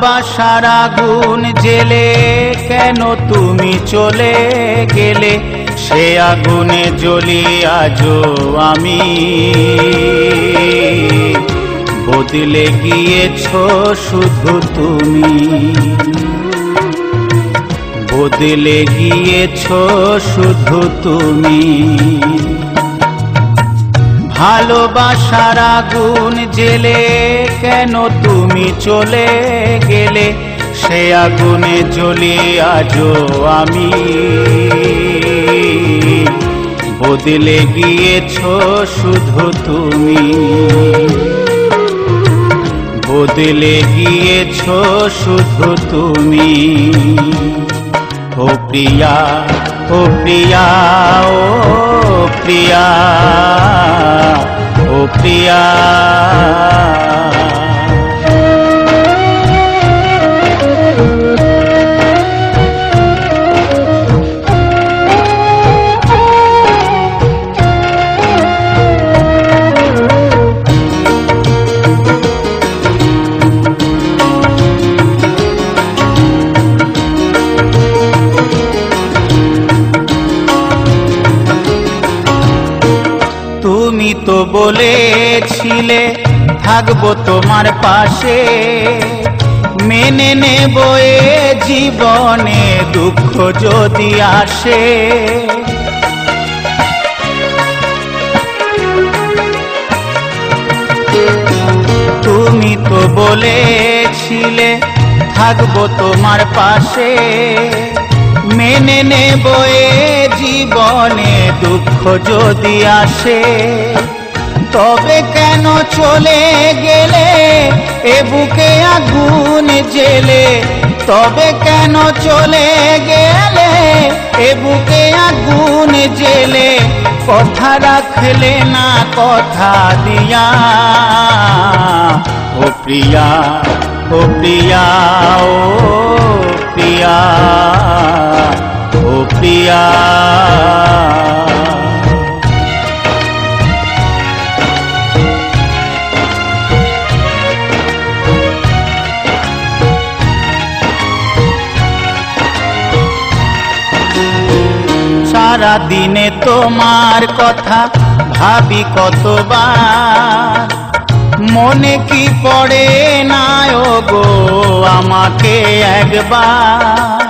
ভালোবাসার আগুন জেলে কেন তুমি চলে গেলে, সে আগুনে জ্বলি আজও আমি। বদলে গিয়েছো শুধু তুমি, বদলে গিয়েছো শুধু তুমি। ভালোবাসার আগুন জেলে কেন তুমি চলে গেলে, সে আগুনে জ্বলি আজও আমি। বদলে গিয়েছো শুধু তুমি, বদলে গিয়েছো শুধু তুমি। ও প্রিয়া, ও প্রিয়া, ও প্রিয়া, ও প্রিয়া। তুমি তো বলেছিলে থাকবো তোমার পাশে, মেনে নেব এ জীবনে দুঃখ যদি আসে। তুমি তো বলেছিলে থাকবো তোমার পাশে, মেনে নেব এ জীবনে দুঃখ যদি আসে। তবে কেন চলে গেলে এ বুকে আগুন জেলে, তবে কেন চলে গেলে এ বুকে আগুন জেলে। কথা রাখলে না কথা দিয়া, ও প্রিয়া, ও প্রিয়া, ও প্রিয়া, ও প্রিয়া। সারা দিনে তোমার কথা ভাবি কতবার, মনে কি পড়ে না গো আমাকে একবার।